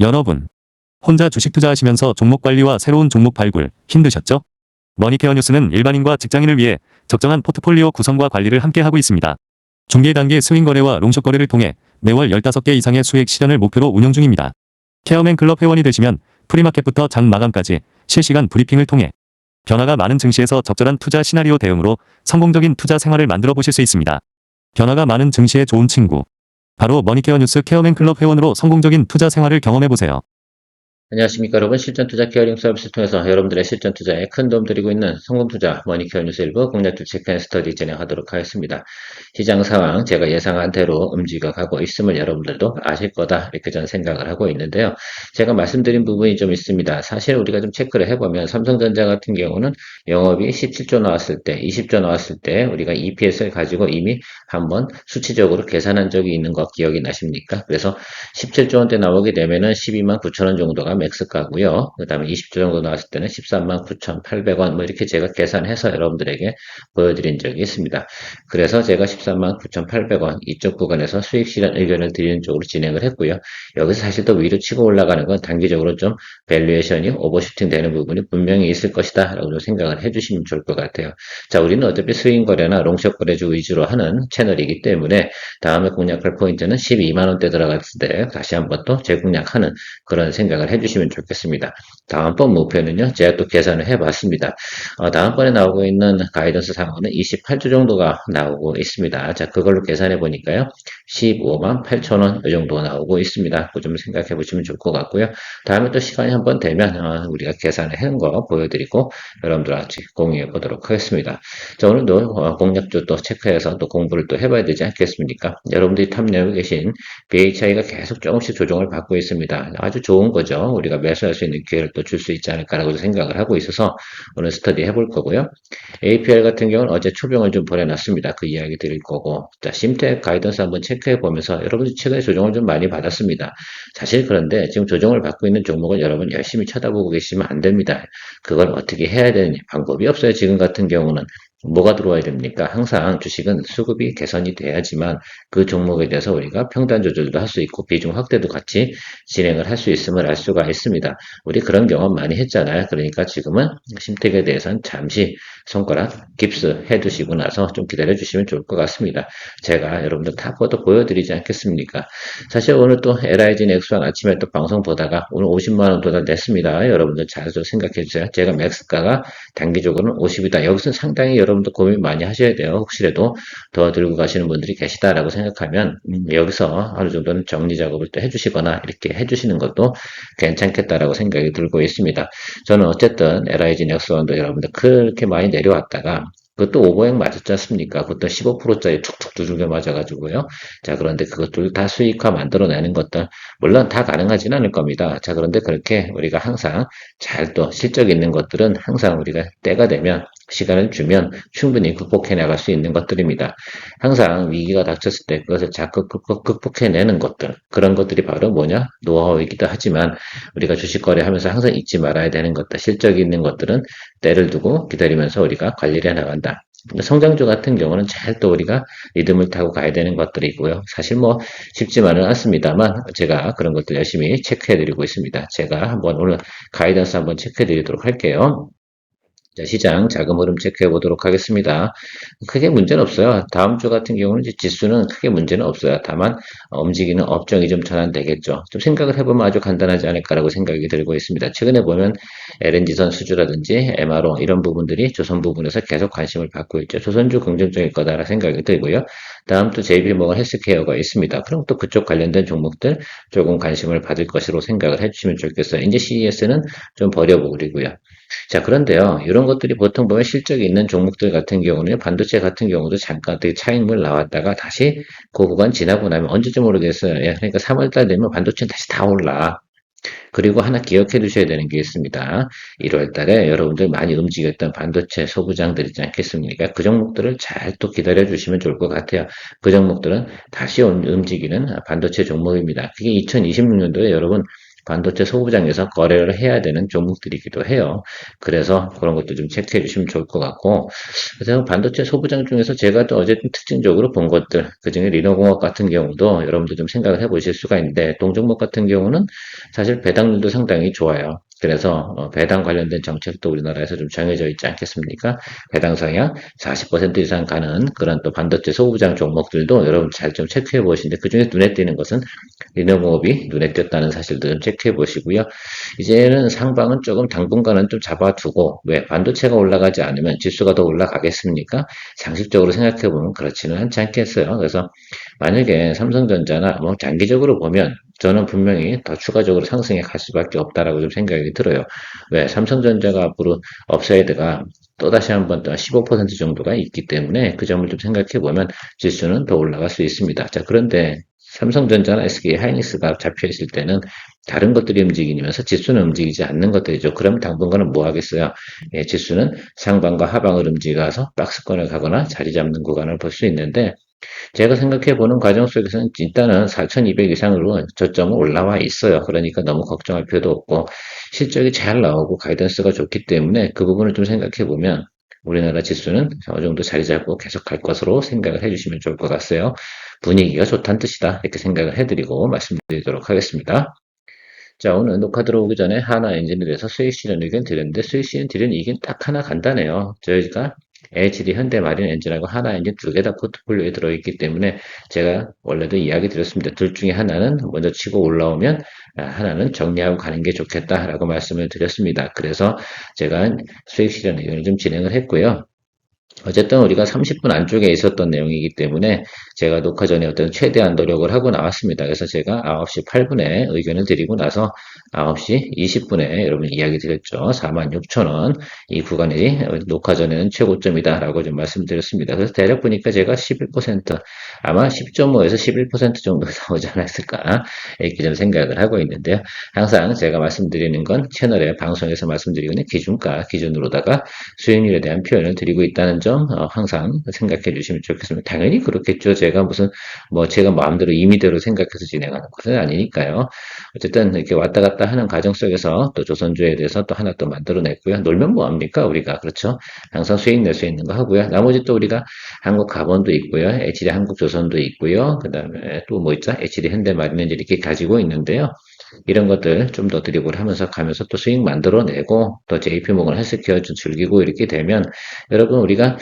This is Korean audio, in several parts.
여러분, 혼자 주식 투자하시면서 종목 관리와 새로운 종목 발굴 힘드셨죠? 머니케어 뉴스는 일반인과 직장인을 위해 적정한 포트폴리오 구성과 관리를 함께 하고 있습니다. 중개 단계 스윙 거래와 롱숏 거래를 통해 매월 15개 이상의 수익 실현을 목표로 운영 중입니다. 케어맨 클럽 회원이 되시면 프리마켓부터 장 마감까지 실시간 브리핑을 통해 변화가 많은 증시에서 적절한 투자 시나리오 대응으로 성공적인 투자 생활을 만들어 보실 수 있습니다. 변화가 많은 증시의 좋은 친구. 바로 머니케어 뉴스 케어맨 클럽 회원으로 성공적인 투자 생활을 경험해 보세요. 안녕하십니까 여러분. 실전투자 케어링 서비스를 통해서 여러분들의 실전투자에 큰 도움 드리고 있는 성공투자 머니케어 뉴스 일부 공략투 체크앤 스터디 진행하도록 하겠습니다. 시장 상황 제가 예상한 대로 움직여가고 있음을 여러분들도 아실 거다 이렇게 저는 생각을 하고 있는데요. 제가 말씀드린 부분이 좀 있습니다. 사실 우리가 좀 체크를 해보면 삼성전자 같은 경우는 영업이 17조 나왔을 때 20조 나왔을 때 우리가 EPS를 가지고 이미 한번 수치적으로 계산한 적이 있는 거 기억이 나십니까? 그래서 17조 원대 나오게 되면은 12만 9천 원 정도가 맥스가고요. 그 다음에 20조 정도 나왔을 때는 13만 9,800원 뭐 이렇게 제가 계산해서 여러분들에게 보여드린 적이 있습니다. 그래서 제가 13만 9,800원 이쪽 구간에서 수익 실현 의견을 드리는 쪽으로 진행을 했고요. 여기서 사실 또 위로 치고 올라가는 건 단기적으로 좀 밸류에이션이 오버슈팅 되는 부분이 분명히 있을 것이다 라고 생각을 해주시면 좋을 것 같아요. 자, 우리는 어차피 스윙 거래나 롱숏 거래주 위주로 하는 채널이기 때문에 다음에 공략할 포인트는 12만 원대 들어갔을 때 다시 한번 또 재공략하는 그런 생각을 해주시면 좋겠습니다. 다음번 목표는요, 제가 또 계산을 해봤습니다. 다음번에 나오고 있는 가이던스 상황은 28주 정도가 나오고 있습니다. 자, 그걸로 계산해 보니까요, 15만 8천 원 이 정도 나오고 있습니다. 그 좀 생각해 보시면 좋을 것 같고요. 다음에 또 시간이 한번 되면 우리가 계산을 해놓은 거 보여드리고 여러분들과 같이 공유해 보도록 하겠습니다. 자, 오늘도 공략주 또 체크해서 또 공부를 또 해봐야 되지 않겠습니까? 여러분들이 탐내고 계신 BHI가 계속 조금씩 조정을 받고 있습니다. 아주 좋은 거죠. 우리가 매수할 수 있는 기회를 또 줄 수 있지 않을까라고 생각을 하고 있어서 오늘 스터디 해볼 거고요. APR 같은 경우는 어제 초병을 좀 보내놨습니다. 그 이야기 드릴 거고. 자, 심텍 가이던스 한번 체크해 보면서 여러분들 최근에 조정을 좀 많이 받았습니다. 사실 그런데 지금 조정을 받고 있는 종목을 여러분 열심히 쳐다보고 계시면 안 됩니다. 그걸 어떻게 해야 되느냐 방법이 없어요. 지금 같은 경우는. 뭐가 들어와야 됩니까? 항상 주식은 수급이 개선이 돼야지만 그 종목에 대해서 우리가 평단 조절도 할 수 있고 비중 확대도 같이 진행을 할 수 있음을 알 수가 있습니다. 우리 그런 경험 많이 했잖아요. 그러니까 지금은 심택에 대해서는 잠시 손가락 깁스 해두시고 나서 좀 기다려 주시면 좋을 것 같습니다. 제가 여러분들 타포도 보여드리지 않겠습니까? 사실 오늘 또 LIG 넥스원 아침에 또 방송 보다가 오늘 50만원 도달 냈습니다. 여러분들 잘 좀 생각해 주세요. 제가 맥스가가 단기적으로는 50이다. 여기서는 상당히 여러분들 고민 많이 하셔야 돼요. 혹시라도 더 들고 가시는 분들이 계시다라고 생각하면 여기서 어느 정도는 정리 작업을 또 해주시거나 이렇게 해주시는 것도 괜찮겠다라고 생각이 들고 있습니다. 저는 어쨌든 LIG 넥스원도 여러분들 그렇게 많이 내려왔다가 그것도 오버행 맞았지 않습니까? 그것도 15%짜리 툭툭 두들겨 맞아가지고요. 자, 그런데 그것들 다 수익화 만들어내는 것들, 물론 다 가능하지는 않을 겁니다. 자, 그런데 그렇게 우리가 항상 잘 또 실적 있는 것들은 항상 우리가 때가 되면 시간을 주면 충분히 극복해 나갈 수 있는 것들입니다. 항상 위기가 닥쳤을 때 그것을 자꾸 극복해내는 것들, 그런 것들이 바로 뭐냐? 노하우이기도 하지만 우리가 주식 거래하면서 항상 잊지 말아야 되는 것들, 실적이 있는 것들은 때를 두고 기다리면서 우리가 관리를 해나간다. 성장주 같은 경우는 잘 또 우리가 리듬을 타고 가야 되는 것들이고요. 사실 뭐 쉽지만은 않습니다만 제가 그런 것들 열심히 체크해드리고 있습니다. 제가 한번 오늘 가이던스 한번 체크해드리도록 할게요. 자, 시장 자금 흐름 체크해 보도록 하겠습니다. 크게 문제는 없어요. 다음 주 같은 경우는 이제 지수는 크게 문제는 없어요. 다만 움직이는 업종이 좀 전환되겠죠. 좀 생각을 해보면 아주 간단하지 않을까라고 생각이 들고 있습니다. 최근에 보면 LNG선 수주라든지 MRO 이런 부분들이 조선 부분에서 계속 관심을 받고 있죠. 조선주 긍정적일 거다라는 생각이 들고요. 다음 또 JP모건 헬스케어가 있습니다. 그럼 또 그쪽 관련된 종목들 조금 관심을 받을 것으로 생각을 해주시면 좋겠어요. 이제 CES는 좀 버려보고리고요. 자, 그런데요, 이런 것들이 보통 보면 실적이 있는 종목들 같은 경우는 반도체 같은 경우도 잠깐 되게 차익물 나왔다가 다시 그 구간 지나고 나면 언제인지 모르겠어요. 예, 그러니까 3월달 되면 반도체는 다시 다 올라. 그리고 하나 기억해 두셔야 되는 게 있습니다. 1월 달에 여러분들 많이 움직였던 반도체 소부장들 있지 않겠습니까? 그 종목들을 잘 또 기다려 주시면 좋을 것 같아요. 그 종목들은 다시 움직이는 반도체 종목입니다. 그게 2026년도에 여러분 반도체 소부장에서 거래를 해야 되는 종목들이기도 해요. 그래서 그런 것도 좀 체크해 주시면 좋을 것 같고, 그래서 반도체 소부장 중에서 제가 또 어쨌든 특징적으로 본 것들, 그중에 리노공업 같은 경우도 여러분들 좀 생각을 해 보실 수가 있는데, 동종목 같은 경우는 사실 배당률도 상당히 좋아요. 그래서 배당 관련된 정책도 우리나라에서 좀 정해져 있지 않겠습니까? 배당 성향 40% 이상 가는 그런 또 반도체 소부장 종목들도 여러분 잘 좀 체크해 보시는데, 그중에 눈에 띄는 것은 리노공업이 눈에 띄었다는 사실도 좀 체크해 보시고요. 이제는 상방은 조금 당분간은 좀 잡아두고, 왜 반도체가 올라가지 않으면 지수가 더 올라가겠습니까? 상식적으로 생각해 보면 그렇지는 않지 않겠어요. 그래서 만약에 삼성전자나 뭐 장기적으로 보면 저는 분명히 더 추가적으로 상승해 갈 수밖에 없다라고 좀 생각이 들어요. 왜 삼성전자가 앞으로 업사이드가 또다시 한번 더 15% 정도가 있기 때문에 그 점을 좀 생각해 보면 지수는 더 올라갈 수 있습니다. 자, 그런데 삼성전자나 SK 하이닉스가 잡혀 있을 때는 다른 것들이 움직이면서 지수는 움직이지 않는 것들이죠. 그럼 당분간은 뭐 하겠어요? 예, 지수는 상방과 하방을 움직여서 박스권을 가거나 자리 잡는 구간을 볼 수 있는데, 제가 생각해 보는 과정 속에서는 일단은 4,200 이상으로 저점은 올라와 있어요. 그러니까 너무 걱정할 필요도 없고, 실적이 잘 나오고 가이던스가 좋기 때문에 그 부분을 좀 생각해 보면 우리나라 지수는 어느 정도 자리 잡고 계속 갈 것으로 생각을 해주시면 좋을 것 같아요. 분위기가 좋다는 뜻이다. 이렇게 생각을 해드리고 말씀드리도록 하겠습니다. 자, 오늘 녹화 들어오기 전에 하나 엔진에 대해서 수익 실현 의견 드렸는데, 수익 실현 드린 이견 딱 하나 간단해요. 저희가 HD 현대마린 엔진하고 하나 엔진 두 개 다 포트폴리오에 들어있기 때문에 제가 원래도 이야기 드렸습니다. 둘 중에 하나는 먼저 치고 올라오면 하나는 정리하고 가는 게 좋겠다라고 말씀을 드렸습니다. 그래서 제가 수익 실현 의견을 좀 진행을 했고요. 어쨌든 우리가 30분 안쪽에 있었던 내용이기 때문에 제가 녹화 전에 어떤 최대한 노력을 하고 나왔습니다. 그래서 제가 9시 8분에 의견을 드리고 나서 9시 20분에 여러분 이야기 드렸죠. 46,000원 이 구간이 녹화 전에는 최고점이다라고 좀 말씀드렸습니다. 그래서 대략 보니까 제가 11% 아마 10.5에서 11% 정도 나오지 않았을까 이렇게 좀 생각을 하고 있는데요. 항상 제가 말씀드리는 건 채널에 방송에서 말씀드리고 있는 기준가 기준으로다가 수익률에 대한 표현을 드리고 있다는 점 항상 생각해 주시면 좋겠습니다. 당연히 그렇겠죠. 제가 무슨 뭐 제가 마음대로 임의대로 생각해서 진행하는 것은 아니니까요. 어쨌든 이렇게 왔다 갔다 하는 과정 속에서 또 조선주에 대해서 또 하나 또 만들어냈고요. 놀면 뭐합니까 우리가 그렇죠. 항상 수익 낼 수 있는 거 하고요. 나머지 또 우리가 한국 가본도 있고요. HD 한국조선도 있고요. 그 다음에 또 뭐 있죠? HD 현대마린엔진 이렇게 가지고 있는데요. 이런 것들 좀 더 드리블 하면서 가면서 또 수익 만들어내고 또 JP모건 헬스케어 좀 즐기고 이렇게 되면 여러분 우리가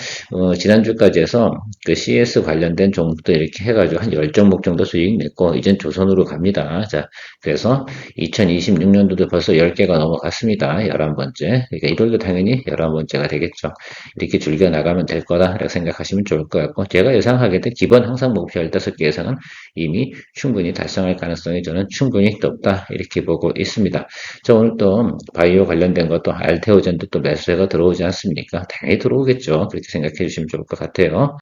지난주까지 해서 그 CS 관련된 종목들 이렇게 해가지고 한 10종목 정도 수익 냈고 이젠 조선으로 갑니다. 자, 그래서 2026년도도 벌써 10개가 넘어갔습니다. 11번째. 그러니까 1월도 당연히 11번째가 되겠죠. 이렇게 줄겨 나가면 될 거다라고 생각하시면 좋을 것 같고 제가 예상하기에 기본 항상 목표 15개 예상은 이미 충분히 달성할 가능성이 저는 충분히 높다 이렇게 보고 있습니다. 저 오늘 또 바이오 관련된 것도 알테오젠도 또 매수세가 들어오지 않습니까? 당연히 들어오겠죠. 그렇게 생각해 주시면 좋을 것 같아요.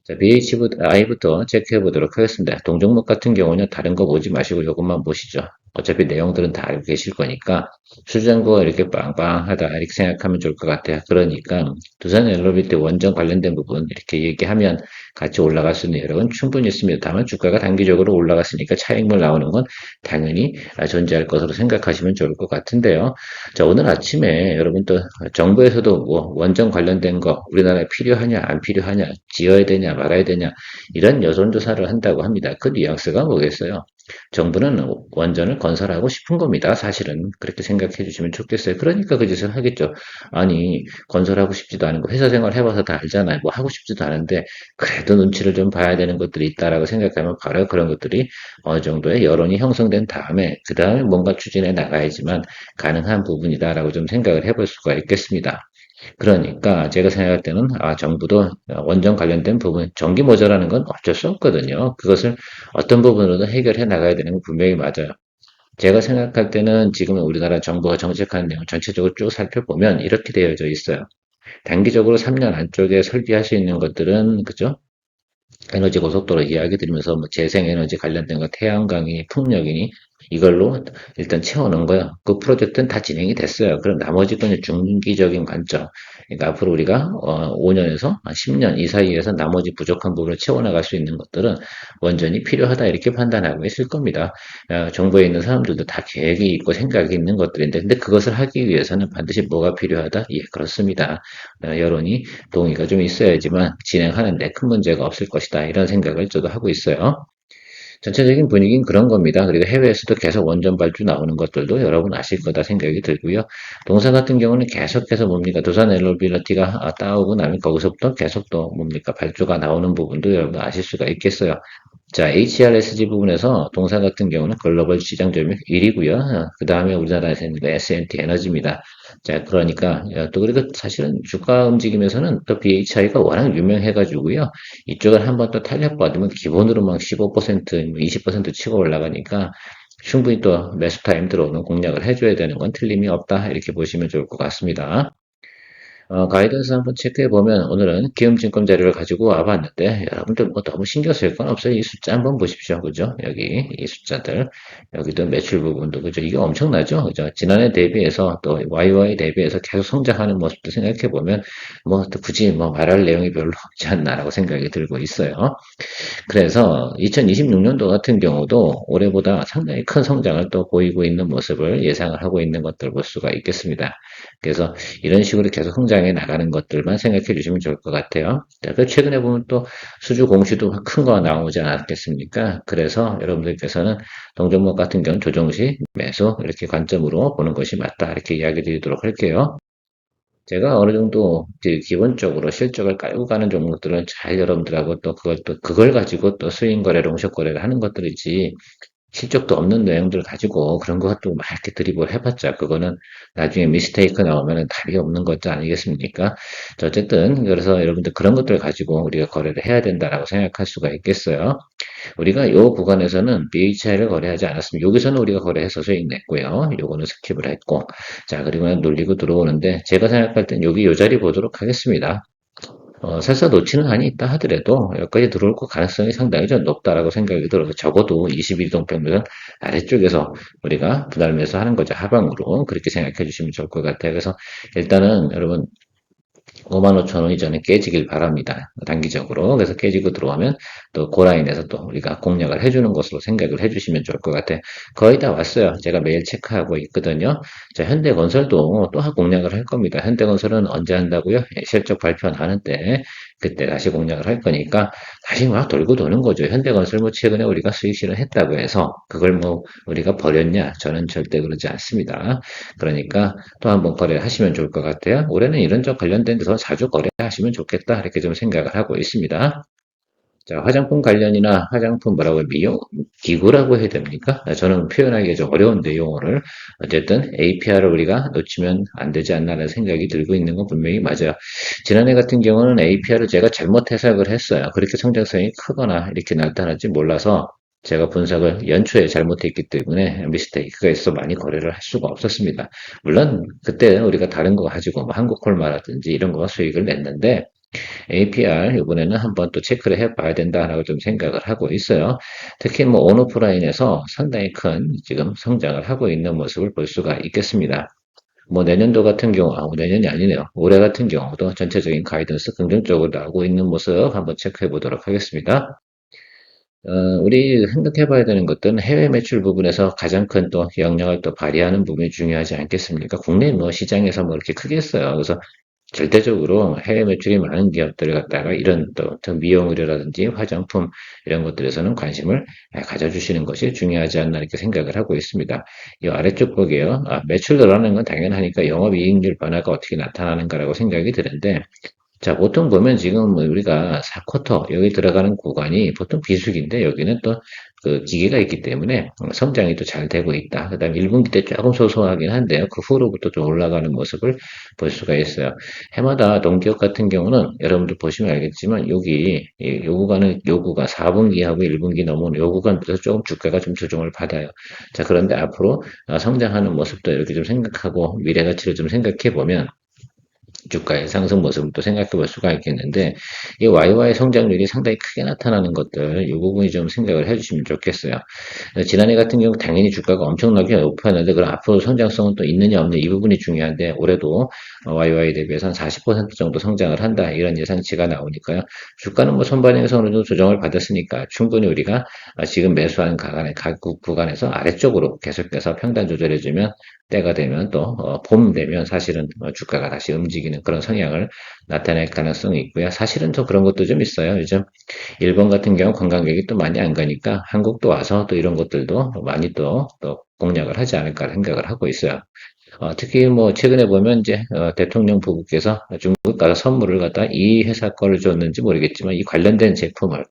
자, BHI부터 체크해 보도록 하겠습니다. 동종목 같은 경우는 다른 거 보지 마시고 이것만 보시죠. 어차피 내용들은 다 알고 계실 거니까 수장구가 이렇게 빵빵하다 이렇게 생각하면 좋을 것 같아요. 그러니까 두산 엘로비트 원전 관련된 부분 이렇게 얘기하면 같이 올라갈 수 있는 여력은 충분히 있습니다. 다만 주가가 단기적으로 올라갔으니까 차익물 나오는 건 당연히 존재할 것으로 생각하시면 좋을 것 같은데요. 자, 오늘 아침에 여러분 또 정부에서도 뭐 원전 관련된 거 우리나라에 필요하냐 안 필요하냐 지어야 되냐 말아야 되냐 이런 여론조사를 한다고 합니다. 그 뉘앙스가 뭐겠어요? 정부는 원전을 건설하고 싶은 겁니다. 사실은 그렇게 생각해 주시면 좋겠어요. 그러니까 그 짓을 하겠죠. 아니 건설하고 싶지도 않은 거 회사 생활 해봐서 다 알잖아요. 뭐 하고 싶지도 않은데 그래도 눈치를 좀 봐야 되는 것들이 있다라고 생각하면 바로 그런 것들이 어느 정도의 여론이 형성된 다음에 그 다음에 뭔가 추진해 나가야지만 가능한 부분이다라고 좀 생각을 해볼 수가 있겠습니다. 그러니까 제가 생각할 때는 정부도 원전 관련된 부분 전기 모자라는 건 어쩔 수 없거든요. 그것을 어떤 부분으로든 해결해 나가야 되는 건 분명히 맞아요. 제가 생각할 때는 지금 우리나라 정부가 정책하는 내용 전체적으로 쭉 살펴보면 이렇게 되어져 있어요. 단기적으로 3년 안쪽에 설비할 수 있는 것들은 그죠? 에너지 고속도로 이야기 드리면서 뭐 재생에너지 관련된 거 태양광이니 풍력이니 이걸로 일단 채워놓은 거예요. 그 프로젝트는 다 진행이 됐어요. 그럼 나머지 건 중기적인 관점. 그러니까 앞으로 우리가 5년에서 10년 이 사이에서 나머지 부족한 부분을 채워나갈 수 있는 것들은 원전이 필요하다 이렇게 판단하고 있을 겁니다. 정부에 있는 사람들도 다 계획이 있고 생각이 있는 것들인데 근데 그것을 하기 위해서는 반드시 뭐가 필요하다? 예, 그렇습니다. 여론이 동의가 좀 있어야지만 진행하는데 큰 문제가 없을 것이다. 이런 생각을 저도 하고 있어요. 전체적인 분위기는 그런 겁니다. 그리고 해외에서도 계속 원전 발주 나오는 것들도 여러분 아실 거다 생각이 들고요. 동사 같은 경우는 계속해서 뭡니까? 두산 엘러비너티가 따오고 나면 거기서부터 계속 또 뭡니까? 발주가 나오는 부분도 여러분 아실 수가 있겠어요. 자, HRSG 부분에서 동사 같은 경우는 글로벌 시장 점유율 1위고요. 그 다음에 우리나라에서 있는 S&T 에너지입니다. 자, 그러니까 또 그리고 사실은 주가 움직임에서는 또 BHI가 워낙 유명해가지고요. 이쪽을 한번 또 탄력받으면 기본으로 막 15%, 20% 치고 올라가니까 충분히 또 매수 타임 들어오는 공략을 해줘야 되는 건 틀림이 없다. 이렇게 보시면 좋을 것 같습니다. 가이던스 한번 체크해 보면 오늘은 기움증권 자료를 가지고 와봤는데 여러분들 뭐 너무 신경 쓸 건 없어요. 이 숫자 한번 보십시오. 그죠? 여기 이 숫자들 여기도 매출 부분도 그죠? 이게 엄청나죠? 그죠? 지난해 대비해서 또 YY 대비해서 계속 성장하는 모습도 생각해 보면 뭐 또 굳이 뭐 말할 내용이 별로 없지 않나라고 생각이 들고 있어요. 그래서 2026년도 같은 경우도 올해보다 상당히 큰 성장을 또 보이고 있는 모습을 예상을 하고 있는 것들 볼 수가 있겠습니다. 그래서 이런 식으로 계속 성장해 나가는 것들만 생각해 주시면 좋을 것 같아요. 자, 그 최근에 보면 또 수주 공시도 큰 거 나오지 않았겠습니까? 그래서 여러분들께서는 동종목 같은 경우는 조정시 매수 이렇게 관점으로 보는 것이 맞다 이렇게 이야기 드리도록 할게요. 제가 어느 정도 기본적으로 실적을 깔고 가는 종목들은 잘 여러분들하고 또 그걸 가지고 또 스윙 거래, 롱숏 거래를 하는 것들이지 실적도 없는 내용들 가지고 그런 것도 막 이렇게 드리블 해봤자 그거는 나중에 미스테이크 나오면은 답이 없는 것도 아니겠습니까? 자, 어쨌든 그래서 여러분들 그런 것들 가지고 우리가 거래를 해야 된다라고 생각할 수가 있겠어요. 우리가 이 구간에서는 BHI를 거래하지 않았습니다. 여기서는 우리가 거래해서 수익 냈고요. 요거는 스킵을 했고 자 그리고 놀리고 들어오는데 제가 생각할 땐 여기 요 자리 보도록 하겠습니다. 설사 놓치는 한이 있다 하더라도 여기까지 들어올 가능성이 상당히 좀 높다라고 생각이 들어서 적어도 21동평면 아래쪽에서 우리가 분할 매수하는 거죠. 하방으로 그렇게 생각해 주시면 좋을 것 같아요. 그래서 일단은 여러분 55,000원 이전에 깨지길 바랍니다. 단기적으로. 그래서 깨지고 들어오면 또 고라인에서 또 우리가 공략을 해주는 것으로 생각을 해주시면 좋을 것 같아요. 거의 다 왔어요. 제가 매일 체크하고 있거든요. 자, 현대건설도 또 공략을 할 겁니다. 현대건설은 언제 한다고요? 실적 발표하는 때 그때 다시 공략을 할 거니까 다시 막 돌고 도는 거죠. 현대건설 뭐 최근에 우리가 수익 실현했다고 해서 그걸 뭐 우리가 버렸냐? 저는 절대 그러지 않습니다. 그러니까 또 한번 거래를 하시면 좋을 것 같아요. 올해는 이런 점 관련된 데서 자주 거래하시면 좋겠다 이렇게 좀 생각을 하고 있습니다. 자, 화장품 관련이나 화장품 뭐라고 미용 기구라고 해야 됩니까? 저는 표현하기가 좀 어려운데 용어를 어쨌든 APR을 우리가 놓치면 안 되지 않나라는 생각이 들고 있는 건 분명히 맞아요. 지난해 같은 경우는 APR을 제가 잘못 해석을 했어요. 그렇게 성장성이 크거나 이렇게 나타날지 몰라서 제가 분석을 연초에 잘못했기 때문에 미스테이크가 있어 많이 거래를 할 수가 없었습니다. 물론 그때 우리가 다른 거 가지고 뭐 한국콜마라든지 이런 거 수익을 냈는데 APR 이번에는 한번 또 체크를 해봐야 된다라고 좀 생각을 하고 있어요. 특히 뭐 온오프라인에서 상당히 큰 지금 성장을 하고 있는 모습을 볼 수가 있겠습니다. 뭐 내년도 같은 경우, 내년이 아니네요. 올해 같은 경우도 전체적인 가이던스 긍정적으로 나오고 있는 모습 한번 체크해 보도록 하겠습니다. 우리 생각해 봐야 되는 것들은 해외 매출 부분에서 가장 큰 또 영향을 또 발휘하는 부분이 중요하지 않겠습니까? 국내 뭐 시장에서 뭐 이렇게 크게 했어요. 그래서 절대적으로 해외 매출이 많은 기업들을 갖다가 이런 또 어떤 미용 의료라든지 화장품 이런 것들에서는 관심을 가져주시는 것이 중요하지 않나 이렇게 생각을 하고 있습니다. 이 아래쪽 보게요. 매출 늘어나는 건 당연하니까 영업이익률 변화가 어떻게 나타나는가라고 생각이 드는데 자, 보통 보면 지금 뭐 우리가 4쿼터 여기 들어가는 구간이 보통 비수기인데 여기는 또 그 기계가 있기 때문에 성장이 또 잘 되고 있다. 그다음에 1분기 때 조금 소소하긴 한데요. 그 후로부터 좀 올라가는 모습을 볼 수가 있어요. 해마다 동기업 같은 경우는 여러분들 보시면 알겠지만 여기 요 구간은 요 구간 4분기하고 1분기 넘어오는 요 구간부터 조금 주가가 좀 조정을 받아요. 자, 그런데 앞으로 성장하는 모습도 이렇게 좀 생각하고 미래 가치를 좀 생각해 보면 주가의 상승 모습을 또 생각해 볼 수가 있겠는데, 이 YY 성장률이 상당히 크게 나타나는 것들, 이 부분이 좀 생각을 해 주시면 좋겠어요. 지난해 같은 경우 당연히 주가가 엄청나게 높았는데, 그럼 앞으로 성장성은 또 있느냐 없느냐 이 부분이 중요한데, 올해도 YY 대비해서 한 40% 정도 성장을 한다, 이런 예상치가 나오니까요. 주가는 뭐 선반영에서 어느 정도 조정을 받았으니까 충분히 우리가 지금 매수한 가격 구간에서 아래쪽으로 계속해서 평단 조절해주면, 때가 되면 또 봄 되면 사실은 주가가 다시 움직이는 그런 성향을 나타낼 가능성이 있고요. 사실은 또 그런 것도 좀 있어요. 요즘 일본 같은 경우 관광객이 또 많이 안 가니까 한국도 와서 또 이런 것들도 많이 또 공략을 하지 않을까 생각을 하고 있어요. 특히 뭐 최근에 보면 이제 대통령 부부께서 중국 가서 선물을 갖다 이 회사 거를 줬는지 모르겠지만 이 관련된 제품을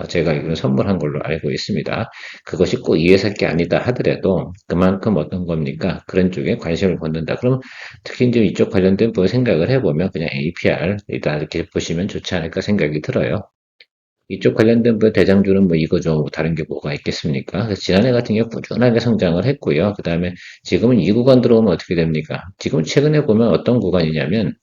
제가 이걸 선물한 걸로 알고 있습니다. 그것이 꼭 이 회사 게 아니다 하더라도 그만큼 어떤 겁니까? 그런 쪽에 관심을 갖는다. 그럼 특히 이제 이쪽 관련된 부 생각을 해보면 그냥 APR 일단 이렇게 보시면 좋지 않을까 생각이 들어요. 이쪽 관련된 뭐 대장주는 뭐 이거죠. 뭐 다른 게 뭐가 있겠습니까? 그래서 지난해 같은 경우 꾸준하게 성장을 했고요. 그 다음에 지금은 이 구간 들어오면 어떻게 됩니까? 지금 최근에 보면 어떤 구간이냐면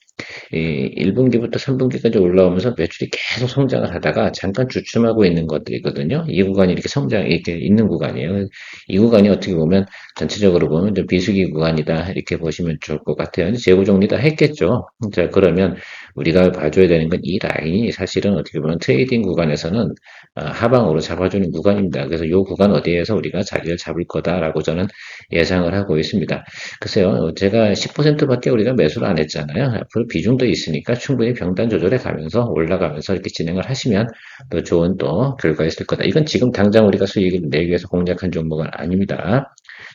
이 1분기부터 3분기까지 올라오면서 매출이 계속 성장을 하다가 잠깐 주춤하고 있는 것들이거든요. 이 구간이 이렇게 이렇게 있는 구간이에요. 이 구간이 어떻게 보면 전체적으로 보면 좀 비수기 구간이다. 이렇게 보시면 좋을 것 같아요. 재고 정리 다 했겠죠. 자, 그러면 우리가 봐줘야 되는 건 이 라인이 사실은 어떻게 보면 트레이딩 구간에서는 하방으로 잡아주는 구간입니다. 그래서 이 구간 어디에서 우리가 자리를 잡을 거다라고 저는 예상을 하고 있습니다. 글쎄요, 제가 10%밖에 우리가 매수를 안 했잖아요. 앞으로 비중도 있으니까 충분히 병단 조절해 가면서 올라가면서 이렇게 진행을 하시면 또 좋은 또 결과 있을 거다. 이건 지금 당장 우리가 수익을 내기 위해서 공략한 종목은 아닙니다.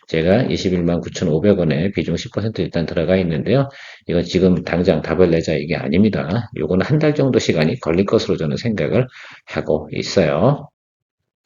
제가 21만 9,500원에 비중 10% 일단 들어가 있는데요. 이건 지금 당장 답을 내자 이게 아닙니다. 요거는 한 달 정도 시간이 걸릴 것으로 저는 생각을 하고 있어요.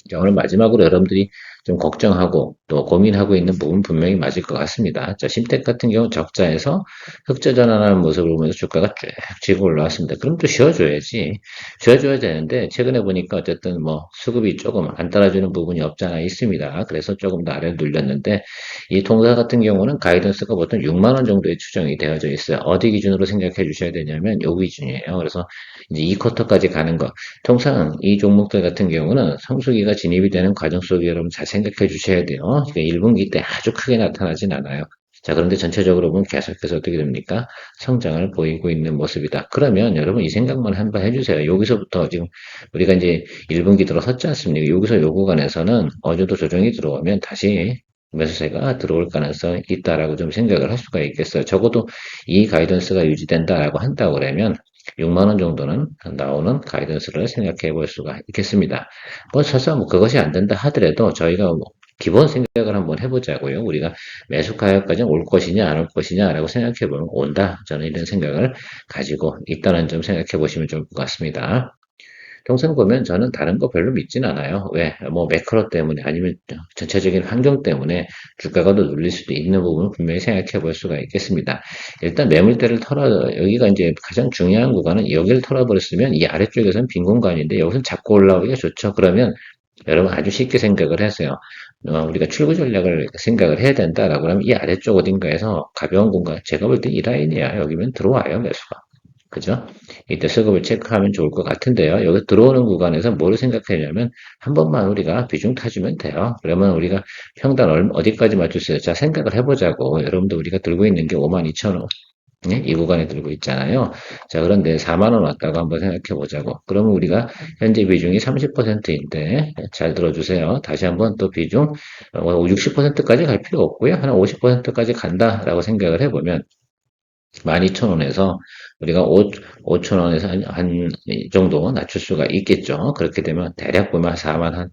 자, 오늘 마지막으로 여러분들이 좀 걱정하고 또 고민하고 있는 부분 분명히 맞을 것 같습니다. 자, 심택 같은 경우 적자에서 흑자 전환하는 모습을 보면서 주가가 쭉 지고 올라왔습니다. 그럼 또 쉬어줘야지. 쉬어줘야 되는데 최근에 보니까 어쨌든 뭐 수급이 조금 안 따라주는 부분이 없잖아 있습니다. 그래서 조금 더 아래를 눌렸는데 이 통사 같은 경우는 가이던스가 보통 6만 원 정도의 추정이 되어져 있어요. 어디 기준으로 생각해 주셔야 되냐면 요 기준이에요. 그래서 이제 이 쿼터까지 가는 거. 통상 이 종목들 같은 경우는 성수기가 진입이 되는 과정 속에 여러분 잘 생각해 주셔야 돼요. 그러니까 1분기 때 아주 크게 나타나진 않아요. 자, 그런데 전체적으로 보면 계속해서 어떻게 됩니까? 성장을 보이고 있는 모습이다. 그러면 여러분 이 생각만 한번 해주세요. 여기서부터 지금 우리가 이제 1분기 들어섰지 않습니까? 여기서 요 구간에서는 어느 정도 조정이 들어오면 다시 매수세가 들어올 가능성이 있다라고 좀 생각을 할 수가 있겠어요. 적어도 이 가이던스가 유지된다라고 한다고 그러면 6만 원 정도는 나오는 가이던스를 생각해 볼 수가 있겠습니다. 뭐 설사 뭐 그것이 안 된다 하더라도 저희가 뭐 기본 생각을 한번 해보자고요. 우리가 매수 가격까지 올 것이냐 안 올 것이냐라고 생각해 보면 온다. 저는 이런 생각을 가지고 있다는 점 생각해 보시면 좋을 것 같습니다. 평생 보면 저는 다른 거 별로 믿진 않아요. 왜? 뭐 매크로 때문에 아니면 전체적인 환경 때문에 주가가 더 눌릴 수도 있는 부분을 분명히 생각해 볼 수가 있겠습니다. 일단 매물대를 여기가 이제 가장 중요한 구간은 여기를 털어버렸으면 이 아래쪽에서는 빈 공간인데 여기서 잡고 올라오기가 좋죠. 그러면 여러분 아주 쉽게 생각을 하세요. 우리가 출구 전략을 생각을 해야 된다라고 하면 이 아래쪽 어딘가에서 가벼운 공간, 제가 볼 때 이 라인이야. 여기면 들어와요, 매수가. 그죠? 이때 수급을 체크하면 좋을 것 같은데요. 여기 들어오는 구간에서 뭐를 생각하냐면 한 번만 우리가 비중 타주면 돼요. 그러면 우리가 평단 어디까지 맞출 수 있어요? 자, 생각을 해보자고. 여러분들 우리가 들고 있는 게 52,000원. 네? 이 구간에 들고 있잖아요. 자, 그런데 4만 원 왔다고 한번 생각해 보자고. 그러면 우리가 현재 비중이 30%인데 잘 들어주세요. 다시 한번 또 비중 60%까지 갈 필요 없고요. 한 50%까지 간다라고 생각을 해보면 12,000원에서 우리가 5,000원에서 이 정도 낮출 수가 있겠죠. 그렇게 되면 대략 보면 4만 한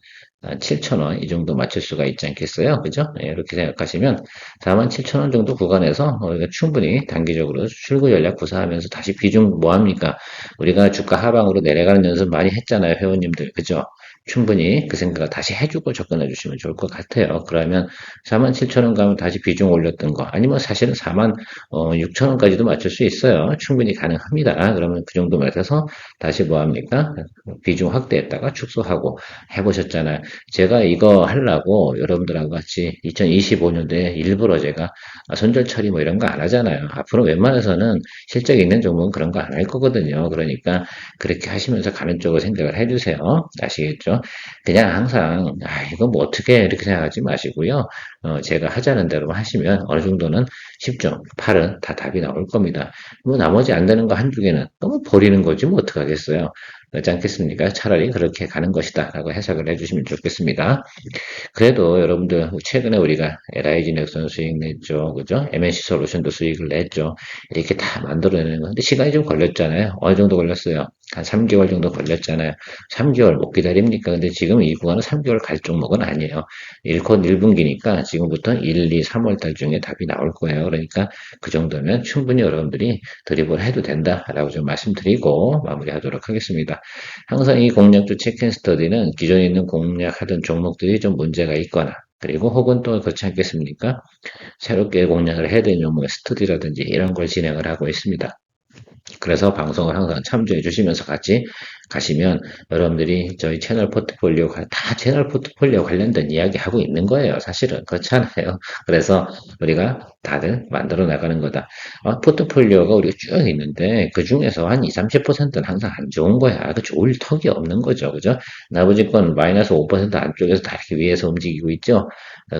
7,000원 이 정도 맞출 수가 있지 않겠어요? 그죠? 예, 이렇게 생각하시면 4만 7,000원 정도 구간에서 우리가 충분히 단기적으로 출구 전략 구사하면서 다시 비중 뭐 합니까? 우리가 주가 하방으로 내려가는 연습 많이 했잖아요, 회원님들. 그죠? 충분히 그 생각을 다시 해주고 접근해 주시면 좋을 것 같아요. 그러면 47,000원 가면 다시 비중 올렸던 거, 아니면 사실은 46,000원까지도 맞출 수 있어요. 충분히 가능합니다. 그러면 그 정도 맞아서 다시 뭐 합니까? 비중 확대했다가 축소하고 해보셨잖아요. 제가 이거 하려고 여러분들하고 같이 2025년도에 일부러 제가 손절 처리 뭐 이런 거 안 하잖아요. 앞으로 웬만해서는 실적 있는 종목은 그런 거 안 할 거거든요. 그러니까 그렇게 하시면서 가는 쪽으로 생각을 해주세요. 아시겠죠? 그냥 항상 이거 뭐 어떻게 이렇게 생각하지 마시고요. 제가 하자는 대로만 하시면 어느 정도는 10종, 8은 다 답이 나올 겁니다. 뭐 나머지 안 되는 거 한두 개는 너무 버리는 거지 뭐 어떡하겠어요. 그렇지 않겠습니까? 차라리 그렇게 가는 것이다 라고 해석을 해주시면 좋겠습니다. 그래도 여러분들 최근에 우리가 LIG 넥슨 수익 냈죠. 그죠? MNC 솔루션도 수익을 냈죠. 이렇게 다 만들어내는 건데 시간이 좀 걸렸잖아요. 어느 정도 걸렸어요? 한 3개월 정도 걸렸잖아요. 3개월 못 기다립니까? 근데 지금 이 구간은 3개월 갈 종목은 아니에요. 1곧 1분기니까 지금부터 1, 2, 3월 달 중에 답이 나올 거예요. 그러니까 그 정도면 충분히 여러분들이 드립을 해도 된다라고 좀 말씀드리고 마무리하도록 하겠습니다. 항상 이 공략주 체크앤스터디는 기존에 있는 공략하던 종목들이 좀 문제가 있거나 그리고 혹은 또 그렇지 않겠습니까? 새롭게 공략을 해야 되는 종목의 스터디라든지 이런 걸 진행을 하고 있습니다. 그래서 방송을 항상 참조해 주시면서 같이 가시면 여러분들이 저희 채널 포트폴리오가 다 채널 포트폴리오 관련된 이야기 하고 있는 거예요. 사실은 그렇잖아요. 그래서 우리가 다들 만들어 나가는 거다. 포트폴리오가 우리가 쭉 있는데 그 중에서 한 20, 30%는 항상 안 좋은 거야. 그 좋을 턱이 없는 거죠. 그죠? 나머지 건 마이너스 5% 안쪽에서 다 이렇게 위에서 움직이고 있죠.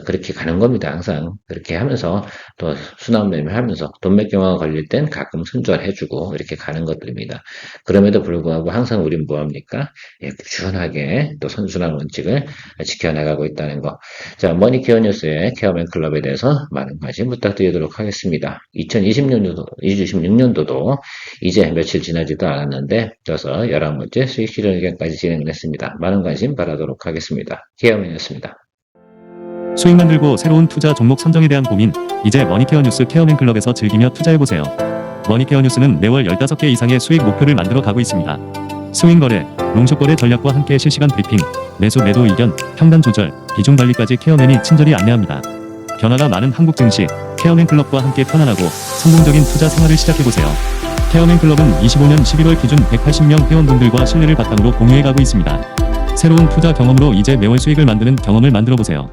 그렇게 가는 겁니다. 항상 그렇게 하면서 또 수납 매매하면서 돈 몇 개만 걸릴 땐 가끔 손절해주고 이렇게 가는 것들입니다. 그럼에도 불구하고 항상 우린 뭐합니까? 꾸준하게 또 선순환 원칙을 지켜나가고 있다는 거. 자, 머니케어 뉴스의 케어맨 클럽에 대해서 많은 관심 부탁드리도록 하겠습니다. 2026년도도 이제 며칠 지나지도 않았는데 그래서 11번째 수익 실현 의견까지 진행을 했습니다. 많은 관심 바라도록 하겠습니다. 케어맨이었습니다. 수익 만들고 새로운 투자 종목 선정에 대한 고민, 이제 머니케어 뉴스 케어맨 클럽에서 즐기며 투자해보세요. 머니케어 뉴스는 매월 15개 이상의 수익 목표를 만들어 가고 있습니다. 스윙 거래, 롱숏 거래 전략과 함께 실시간 브리핑, 매수 매도 의견, 평단 조절, 비중 관리까지 케어맨이 친절히 안내합니다. 변화가 많은 한국 증시, 케어맨 클럽과 함께 편안하고 성공적인 투자 생활을 시작해보세요. 케어맨 클럽은 25년 11월 기준 180명 회원분들과 신뢰를 바탕으로 공유해가고 있습니다. 새로운 투자 경험으로 이제 매월 수익을 만드는 경험을 만들어보세요.